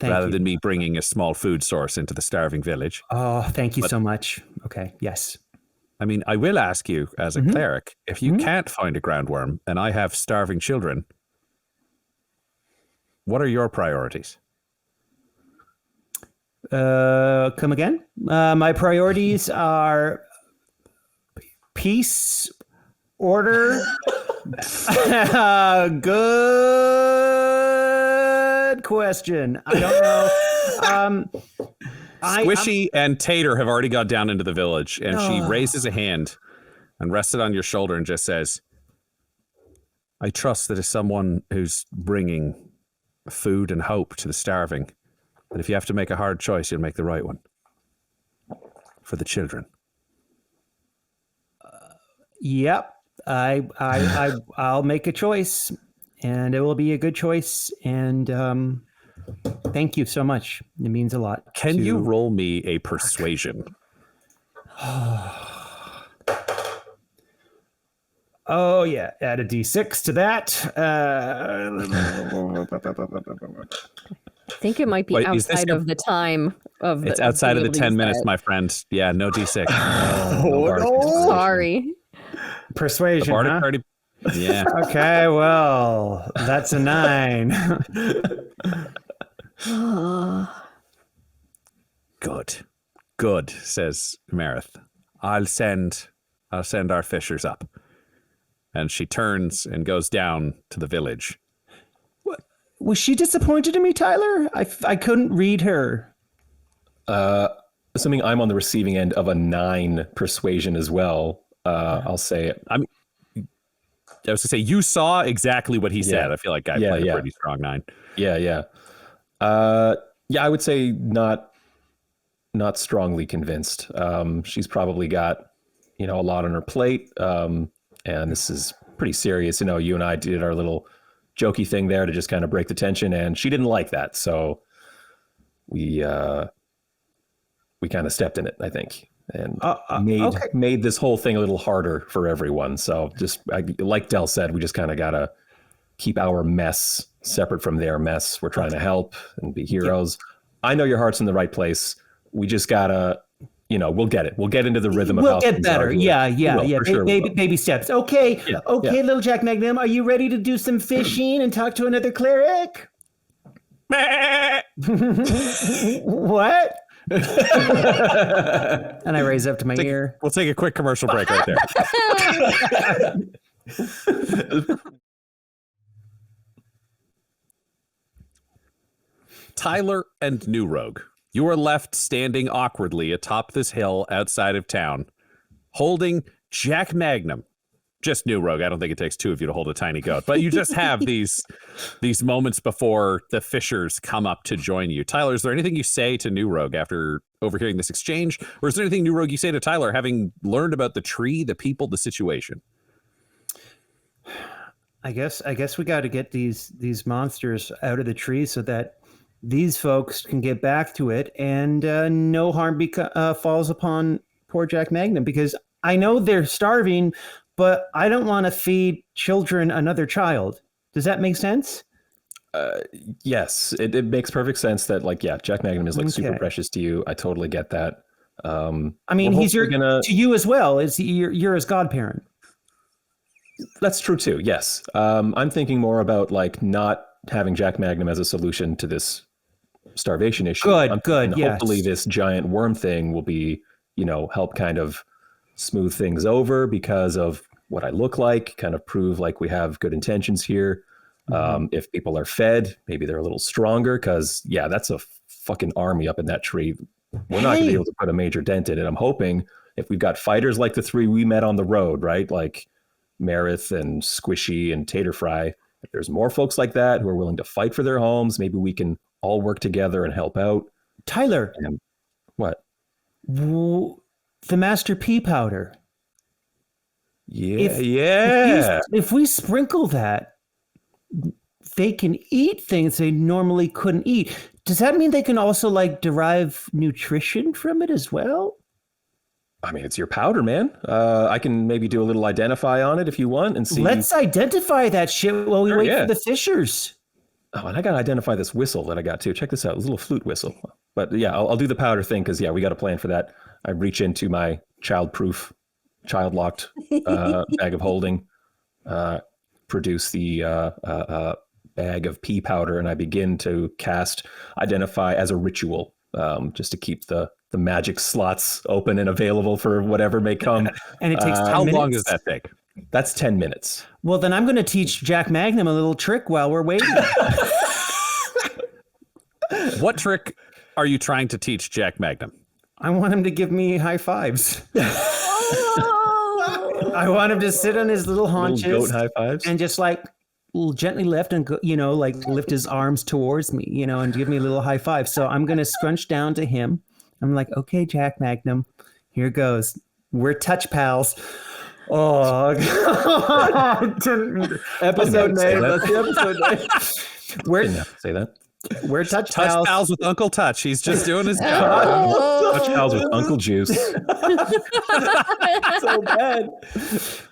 Thank you. Than me bringing a small food source into the starving village. Oh, thank you so much. Okay, yes. I mean, I will ask you as a cleric, if you can't find a groundworm and I have starving children, what are your priorities? Come again? My priorities are peace, order, good question. I don't know. Squishy and Tater have already got down into the village, and she raises a hand and rests it on your shoulder and just says, I trust that as someone who's bringing food and hope to the starving, that if you have to make a hard choice, you'll make the right one for the children. Yep. I'll make a choice, and it will be a good choice. And thank you so much. It means a lot. Can you roll me a persuasion? Oh yeah, add a d6 to that. I think it might be outside of the time of. It's outside of the 10 minutes, my friend. Yeah, no d6. No. Sorry. Persuasion, huh? Party. Yeah. Okay, well, that's a 9. Good, says Marith. I'll send our fishers up. And she turns and goes down to the village. Was she disappointed in me, Tyler? I couldn't read her. assuming I'm on the receiving end of a 9 persuasion as well, I'll say I was gonna say you saw exactly what he said. I feel like I played a pretty strong 9. Yeah. I would say not strongly convinced. She's probably got, a lot on her plate. And this is pretty serious. You and I did our little jokey thing there to just kind of break the tension, and she didn't like that. So we kind of stepped in it, I think, and made this whole thing a little harder for everyone. So like Del said, we just kind of got to keep our mess separate from their mess. We're trying to help and be heroes. I know your heart's in the right place. We just gotta, we'll get it. We'll get into the rhythm of how things get better. Yeah. Sure baby steps. Okay. Little Jack Magnum, are you ready to do some fishing and talk to another cleric? What? And I raise up to my ear. We'll take a quick commercial break right there. Tyler and New Rogue, you are left standing awkwardly atop this hill outside of town, holding Jack Magnum. Just New Rogue. I don't think it takes 2 of you to hold a tiny goat, but you just have these moments before the fishers come up to join you. Tyler, is there anything you say to New Rogue after overhearing this exchange, or is there anything, New Rogue, you say to Tyler, having learned about the tree, the people, the situation? I guess we got to get these monsters out of the tree so that these folks can get back to it, and no harm falls upon poor Jack Magnum, because I know they're starving, but I don't want to feed children another child. Does that make sense? Yes, it makes perfect sense that Jack Magnum is super precious to you. I totally get that. I mean, he's to you as well. You're his godparent. That's true too. Yes. I'm thinking more about not having Jack Magnum as a solution to this starvation issue. Good. Yes. Hopefully this giant worm thing will be, help kind of smooth things over because of what I look like, kind of prove we have good intentions here. If people are fed, maybe they're a little stronger, because that's a fucking army up in that tree. We're not gonna be able to put a major dent in it. I'm hoping if we've got fighters like the 3 we met on the road, right? Like Marith and Squishy and Tater Fry, if there's more folks like that who are willing to fight for their homes, maybe we can all work together and help out. Tyler. And what? The Master Pea powder. Yeah. If we sprinkle that, they can eat things they normally couldn't eat. Does that mean they can also derive nutrition from it as well? I mean, it's your powder, man. I can maybe do a little identify on it if you want and see. Let's identify that shit while we wait for the fishers. Oh, and I got to identify this whistle that I got too. Check this out. This little flute whistle. But yeah, I'll do the powder thing because, we got a plan for that. I reach into my child-locked bag of holding, produce the bag of pea powder, and I begin to cast Identify as a ritual, just to keep the magic slots open and available for whatever may come. And it takes 10 how minutes? long does that take? That's 10 minutes. Well, then I'm going to teach Jack Magnum a little trick while we're waiting. What trick are you trying to teach Jack Magnum? I want him to give me high fives. I want him to sit on his little haunches, little goat high fives, and just gently lift and go, lift his arms towards me, and give me a little high five. So I'm going to scrunch down to him. I'm like, okay, Jack Magnum, here goes. We're touch pals. Oh, God. Episode name. That's the episode name. Didn't have to say that. We're touch pals with Uncle Touch. He's just doing his job. Touch pals with Uncle Juice. So bad.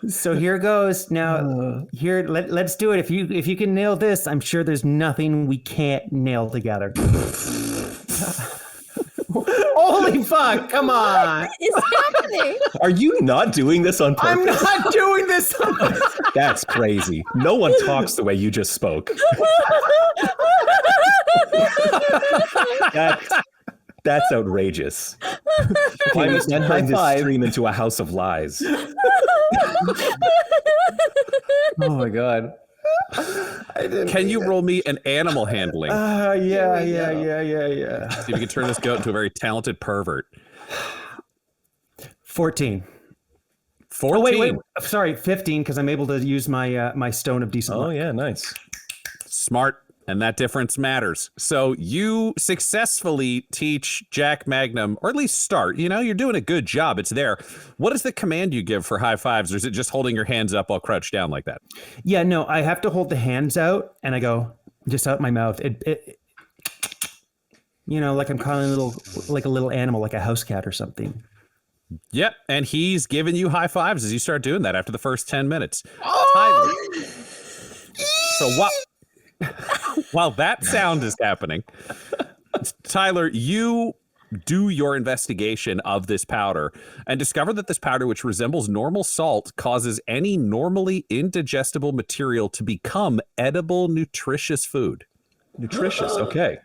So here goes. Now, let's do it. If you can nail this, I'm sure there's nothing we can't nail together. Holy fuck, come on. What is happening? Are you not doing this on purpose? I'm not doing this on purpose. That's crazy. No one talks the way you just spoke. That's outrageous. I must turn this stream into a house of lies. Oh my God. Can you roll me an animal handling? Yeah. See if you can turn this goat into a very talented pervert. 14. 14. Oh, wait. Sorry, 15, because I'm able to use my my stone of decent luck. Oh, yeah, nice. Smart. And that difference matters. So you successfully teach Jack Magnum, or at least start. You're doing a good job. It's there. What is the command you give for high fives? Or is it just holding your hands up while crouched down like that? Yeah, no, I have to hold the hands out, and I go just out my mouth. Like I'm calling a little animal, like a house cat or something. Yep. And he's giving you high fives as you start doing that after the first 10 minutes. Tyler. So while that sound is happening, Tyler, you do your investigation of this powder and discover that this powder, which resembles normal salt, causes any normally indigestible material to become edible, nutritious food. Nutritious, okay.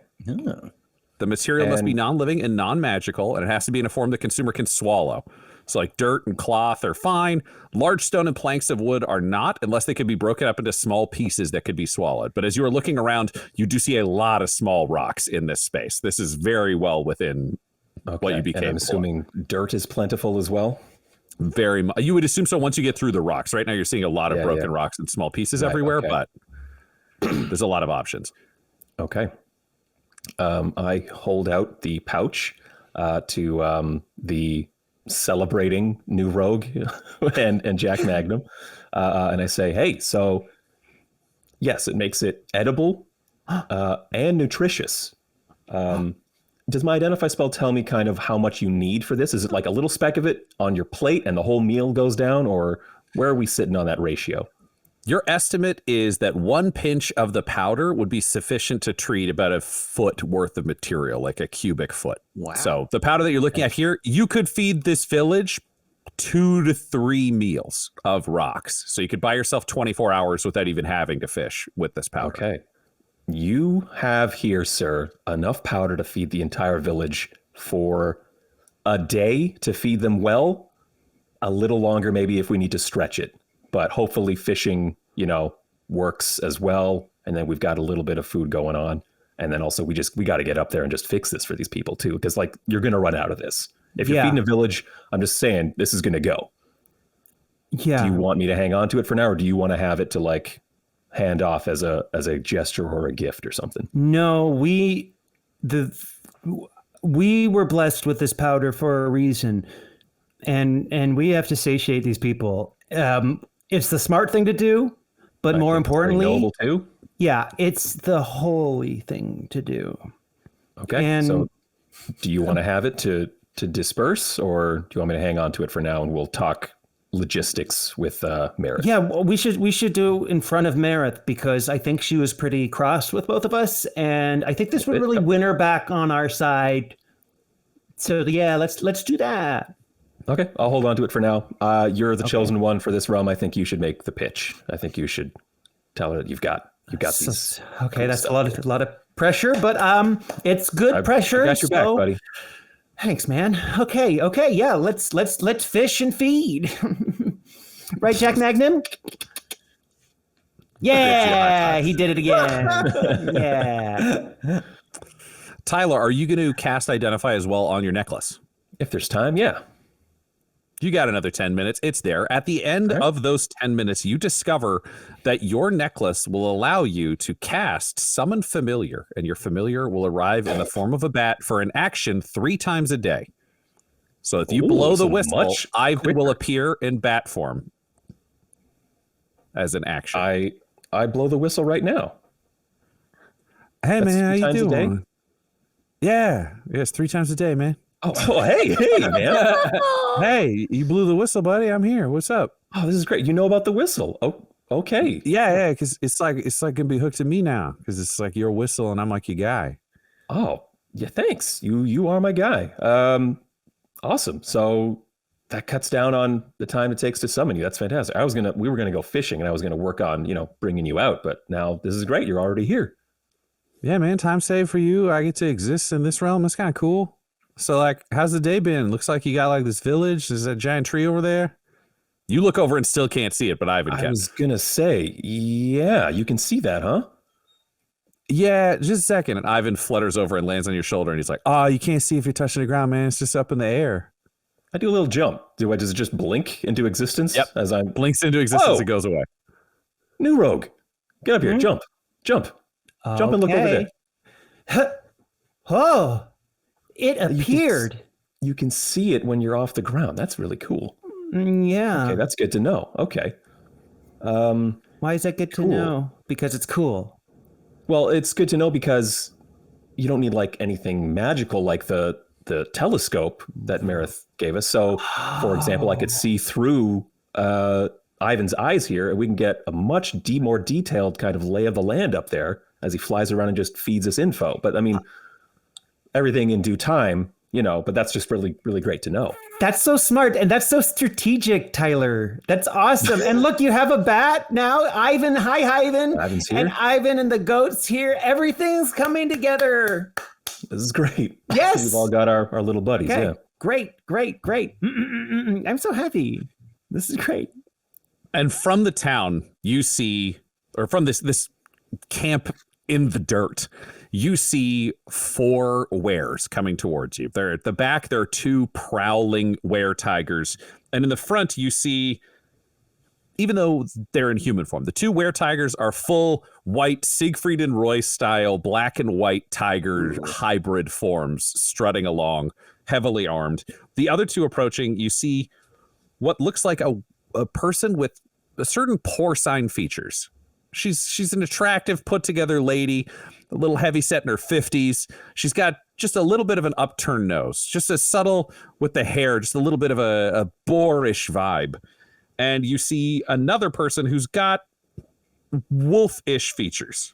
The material must be non-living and non-magical, and it has to be in a form the consumer can swallow. So like dirt and cloth are fine. Large stone and planks of wood are not, unless they could be broken up into small pieces that could be swallowed. But as you are looking around, you do see a lot of small rocks in this space. This is very well within what you became. And I'm assuming dirt is plentiful as well? Very much. You would assume so once you get through the rocks. Right now you're seeing a lot of broken rocks and small pieces everywhere, but there's a lot of options. Okay. I hold out the pouch to the celebrating new rogue and Jack Magnum, and I say, hey, so yes, it makes it edible and nutritious. Does my identify spell tell me kind of how much you need for this? Is it like a little speck of it on your plate and the whole meal goes down, or where are we sitting on that ratio? Your estimate is that 1 pinch of the powder would be sufficient to treat about a foot worth of material, like a cubic foot. Wow. So the powder that you're looking at here, you could feed this village 2 to 3 meals of rocks. So you could buy yourself 24 hours without even having to fish with this powder. Okay. You have here, sir, enough powder to feed the entire village for a day to feed them well. A little longer maybe if we need to stretch it. But hopefully fishing, works as well. And then we've got a little bit of food going on. And then also we got to get up there and just fix this for these people too. Because you're going to run out of this. If you're feeding a village, I'm just saying this is going to go. Yeah. Do you want me to hang on to it for now? Or do you want to have it to hand off as a gesture or a gift or something? No, we were blessed with this powder for a reason. And we have to satiate these people. It's the smart thing to do, but more importantly, noble too. Yeah, it's the holy thing to do. Okay. And so do you want to have it to disperse, or do you want me to hang on to it for now and we'll talk logistics with Meredith? Yeah, we should do in front of Meredith, because I think she was pretty cross with both of us, and I think this would really win her back on our side. So yeah, let's do that. Okay, I'll hold on to it for now. You're the chosen one for this realm. I think you should make the pitch. I think you should tell her that you've got these. Okay, that's stuff. a lot of pressure, but it's good pressure. I got your back, buddy. Thanks, man. Okay, yeah, let's fish and feed. Right, Jack Magnum? Yeah, he did it again. Yeah. Tyler, are you going to cast Identify as well on your necklace? If there's time, yeah. You got another 10 minutes. It's there. At the end of those 10 minutes, you discover that your necklace will allow you to cast Summon Familiar, and your familiar will arrive in the form of a bat for an action 3 times a day. So if you blow the whistle, Ivan will appear in bat form as an action. I blow the whistle right now. Hey, man, how you doing? Yeah, it's 3 times a day, man. Oh, hey, man. Hey, you blew the whistle, buddy. I'm here. What's up? Oh, this is great. You know about the whistle. Oh, okay. Yeah, because it's gonna be hooked to me now, because it's like your whistle and I'm like your guy. Oh, yeah, thanks. You are my guy. Awesome. So that cuts down on the time it takes to summon you. That's fantastic. We were gonna go fishing and I was gonna work on, bringing you out, but now this is great. You're already here. Yeah, man, time saved for you. I get to exist in this realm. It's kind of cool. So, how's the day been? Looks like you got this village. There's that giant tree over there. You look over and still can't see it, but Ivan can. I was gonna say, yeah, you can see that, huh? Yeah, just a second. And Ivan flutters over and lands on your shoulder, and he's like, "Oh, you can't see if you're touching the ground, man. It's just up in the air." I do a little jump. Does it just blink into existence? Yep. As I'm Blinks into existence, it goes away. New rogue. Get up here. Jump. Jump and look over there. Oh, it appeared. You can see it when you're off the ground. That's really cool. Yeah. Okay, that's good to know. Okay. Why is that good to know? Because it's cool. Well, it's good to know because you don't need like anything magical like the telescope that Marith gave us. So, for example, I could see through Ivan's eyes here, and we can get a much more detailed kind of lay of the land up there as he flies around and just feeds us info. But I mean, everything in due time, but that's just really, really great to know. That's so smart, and that's so strategic, Tyler. That's awesome. And look, you have a bat now. Ivan, hi, Ivan. Ivan's here. And Ivan and the goat's here. Everything's coming together. This is great. Yes. We've all got our little buddies, Okay. yeah. Great. I'm so happy. This is great. And from the town, you see, or from this camp in the dirt, you see 4 weres coming towards you. They're at the back. There are 2 prowling were-tigers. And in the front, you see, even though they're in human form, the 2 were-tigers are full white Siegfried and Roy style black and white tiger hybrid forms strutting along, heavily armed. The other 2 approaching, you see what looks like a person with a certain porcine features. She's an attractive, put-together lady, a little heavy-set in her 50s. She's got just a little bit of an upturned nose, just a subtle with the hair, just a little bit of a boorish vibe. And you see another person who's got wolf-ish features.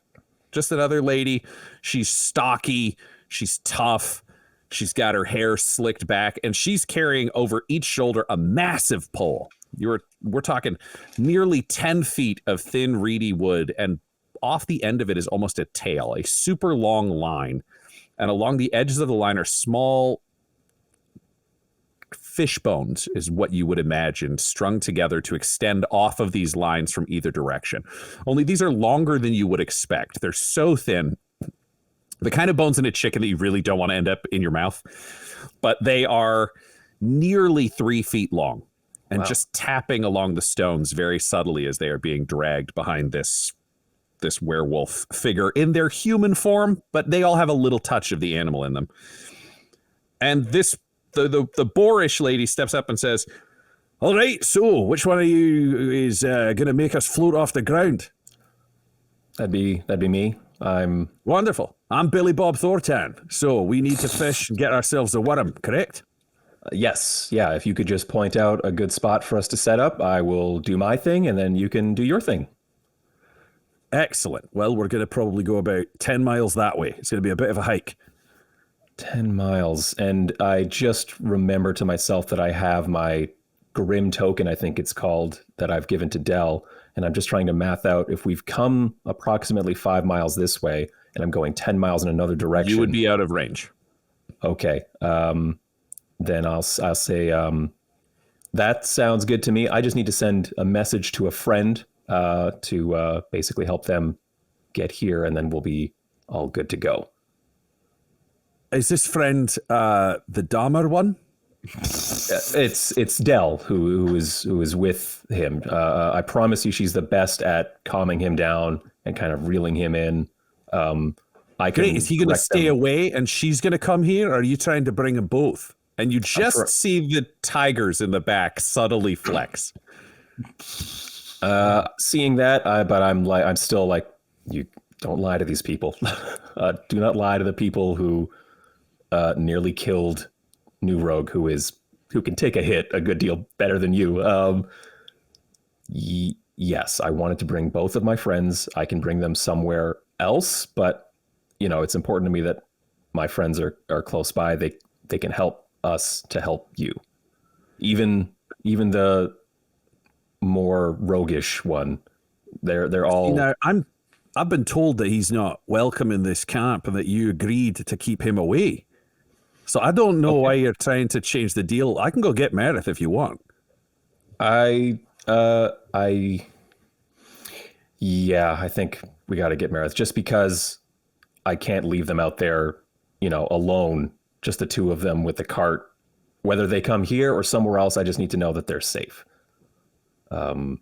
Just another lady. She's stocky. She's tough. She's got her hair slicked back, and she's carrying over each shoulder a massive pole. We're talking nearly 10 feet of thin, reedy wood, and off the end of it is almost a tail, a super long line. And along the edges of the line are small fish bones, is what you would imagine, strung together to extend off of these lines from either direction. Only these are longer than you would expect. They're so thin. The kind of bones in a chicken that you really don't want to end up in your mouth. But they are nearly 3 feet long. And just tapping along the stones very subtly as they are being dragged behind this werewolf figure in their human form, but they all have a little touch of the animal in them. And the boorish lady steps up and says, "All right, so which one of you is going to make us float off the ground?" That'd be me. I'm wonderful. I'm Billy Bob Thornton. So we need to fish and get ourselves a worm, correct? Yes. Yeah. If you could just point out a good spot for us to set up, I will do my thing and then you can do your thing. Excellent. Well, we're going to probably go about 10 miles that way. It's going to be a bit of a hike. 10 miles. And I just remember to myself that I have my Grim token, I think it's called, that I've given to Dell. And I'm just trying to math out if we've come approximately 5 miles this way and I'm going 10 miles in another direction. You would be out of range. Okay. Then I'll say, that sounds good to me. I just need to send a message to a friend to basically help them get here, and then we'll be all good to go. Is this friend the Dahmer one? It's Dell who is with him. I promise you, she's the best at calming him down and kind of reeling him in. Great. Is he going to stay away and she's going to come here, or are you trying to bring them both? And you just see the tigers in the back subtly flex. Seeing that, I'm still like, you don't lie to these people. Do not lie to the people who nearly killed New Rogue, who can take a hit a good deal better than you. Yes, I wanted to bring both of my friends. I can bring them somewhere else, but it's important to me that my friends are close by. They can help us to help you. Even the more roguish one, they're all. I've been told that he's not welcome in this camp and that you agreed to keep him away. So I don't know why you're trying to change the deal. I can go get Meredith if you want. I think we got to get Meredith just because I can't leave them out there, alone, just the two of them with the cart. Whether they come here or somewhere else, I just need to know that they're safe. Do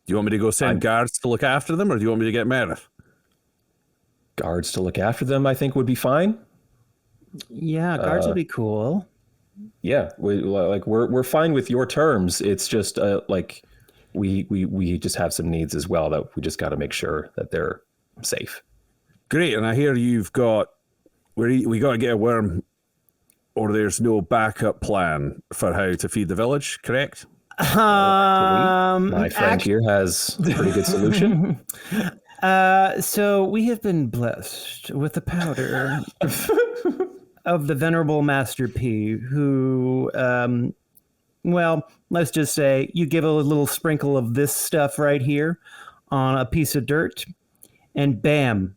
you want me to go send guards to look after them, or do you want me to get Meredith? Guards to look after them, I think, would be fine. Yeah, guards would be cool. Yeah, we're fine with your terms. It's just we just have some needs as well that we just got to make sure that they're safe. Great, and I hear you've got we got to get a worm, or there's no backup plan for how to feed the village. Correct? My friend here has a pretty good solution. So we have been blessed with the powder of the venerable Master P, who, let's just say you give a little sprinkle of this stuff right here on a piece of dirt, and bam,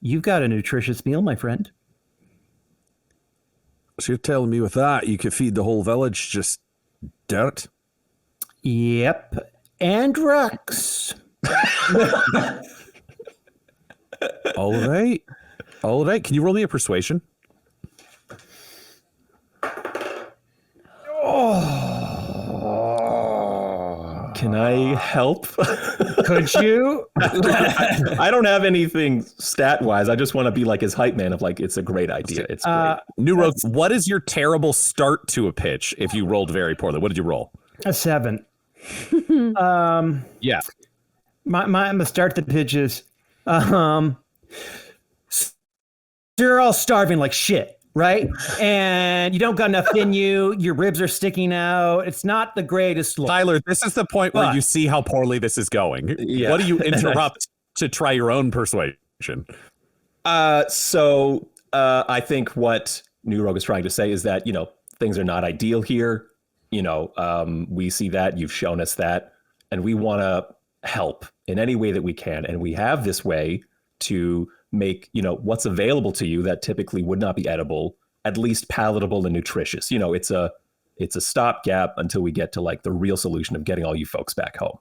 you've got a nutritious meal, my friend. So you're telling me with that you could feed the whole village just dirt? Yep, and rocks. All right. Can you roll me a persuasion? Can I help? Could you? I don't have anything stat-wise. I just want to be like his hype man of like, it's a great idea. It's great. New Rogue, what is your terrible start to a pitch if you rolled very poorly? What did you roll? A 7. Yeah. I'm gonna start the pitches. You're all starving like shit, right? And you don't got enough in you. Your ribs are sticking out. It's not the greatest look. Tyler, this is the point where you see how poorly this is going. Yeah. What do you interrupt to try your own persuasion? So I think what New Rogue is trying to say is that, things are not ideal here. We see that, you've shown us that, and we want to help in any way that we can. And we have this way to make, what's available to you that typically would not be edible, at least palatable and nutritious. It's a stopgap until we get to like the real solution of getting all you folks back home.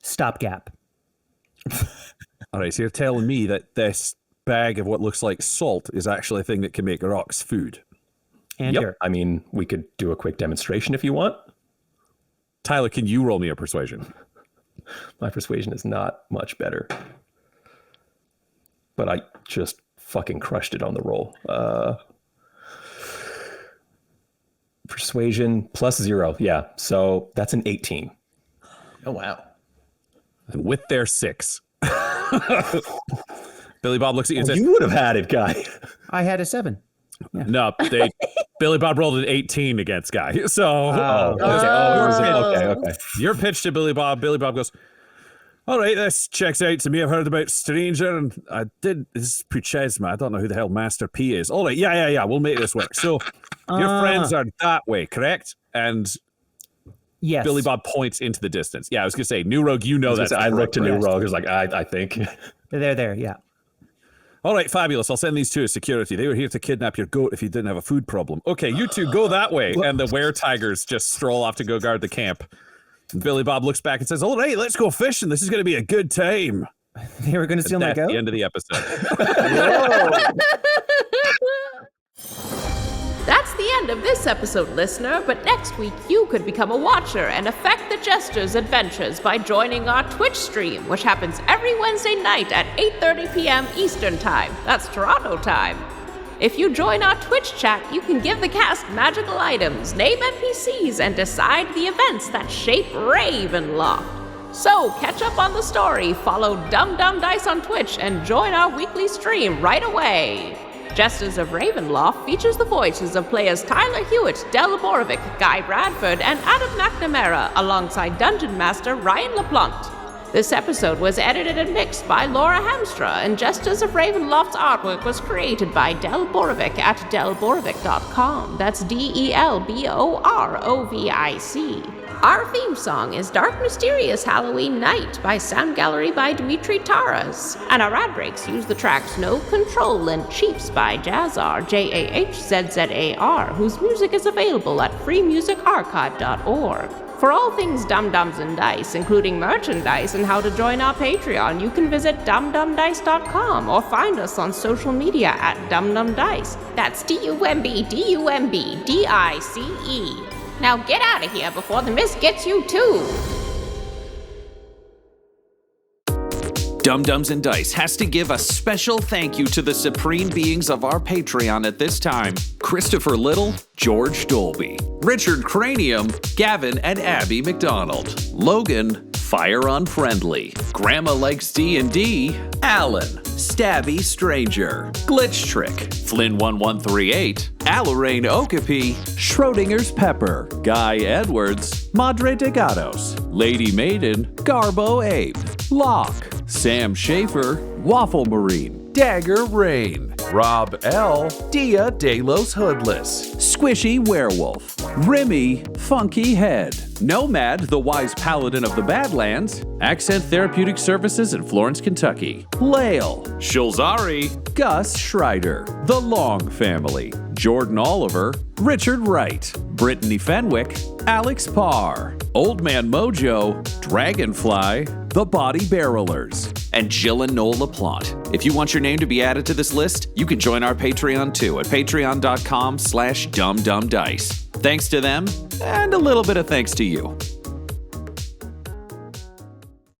Stopgap. All right, so you're telling me that this bag of what looks like salt is actually a thing that can make rocks food. And Yep. dirt. I mean, we could do a quick demonstration if you want. Tyler, can you roll me a persuasion? My persuasion is not much better. But I just fucking crushed it on the roll. Persuasion +0. Yeah. So that's an 18. Oh, wow. And with their 6. Billy Bob looks at you and says, You would have had it, Guy. I had a 7. Yeah. no, Billy Bob rolled an 18 against Guy. So Okay. your pitch to Billy Bob goes, all right, this checks out to me. I've heard about Stranger, and this is Puchesma. I don't know who the hell Master P is. All right, yeah, we'll make this work. So your friends are that way, correct? And Yes. Billy Bob points into the distance. Yeah, I was going to say, New Rogue, that. I looked to New Rogue. I was like, I think. They're there, yeah. All right, fabulous. I'll send these two as security. They were here to kidnap your goat if you didn't have a food problem. Okay, you two go that way. And the were-tigers just stroll off to go guard the camp. And Billy Bob looks back and says, all right, let's go fishing. This is going to be a good time. They were going to steal my That's goat? the end of the episode. That's the end of this episode, listener, but next week you could become a watcher and affect the Jesters' adventures by joining our Twitch stream, which happens every Wednesday night at 8:30 p.m. Eastern Time. That's Toronto time. If you join our Twitch chat, you can give the cast magical items, name NPCs, and decide the events that shape Ravenloft. So, catch up on the story, follow Dum Dum Dice on Twitch, and join our weekly stream right away. Jesters of Ravenloft features the voices of players Tyler Hewitt, Del Borovic, Guy Bradford, and Adam McNamara, alongside Dungeon Master Ryan LaPlante. This episode was edited and mixed by Laura Hamstra, and Jesters of Ravenloft's artwork was created by Del Borovic at delborovic.com. That's DELBOROVIC. Our theme song is Dark Mysterious Halloween Night by Sound Gallery by Dimitri Taras, and our ad breaks use the tracks No Control and Chiefs by Jazzar, JAHZZAR, whose music is available at freemusicarchive.org. For all things Dum-Dums and Dice, including merchandise and how to join our Patreon, you can visit dumdumdice.com or find us on social media at dumdumdice. That's DUMBDUMBDICE. Now get out of here before the mist gets you too! Dum-Dums and Dice has to give a special thank you to the supreme beings of our Patreon at this time: Christopher Little, George Dolby, Richard Cranium, Gavin and Abby McDonald, Logan, Fire Unfriendly, Grandma Likes D&D, Alan, Stabby Stranger, Glitch Trick, Flynn1138, Alarain Okapi, Schrodinger's Pepper, Guy Edwards, Madre de Gatos, Lady Maiden, Garbo Abe, Locke, Sam Schaefer, Waffle Marine, Dagger Rain, Rob L, Dia de los Hoodless, Squishy Werewolf, Remy Funky Head, Nomad, the Wise Paladin of the Badlands, Accent Therapeutic Services in Florence, Kentucky, Lael, Shulzari, Gus Schreider, The Long Family, Jordan Oliver, Richard Wright, Brittany Fenwick, Alex Parr, Old Man Mojo, Dragonfly, The Body Barrelers, and Jill and Noel LaPlante. If you want your name to be added to this list, you can join our Patreon too at patreon.com/dumdumdice. Thanks to them, and a little bit of thanks to you.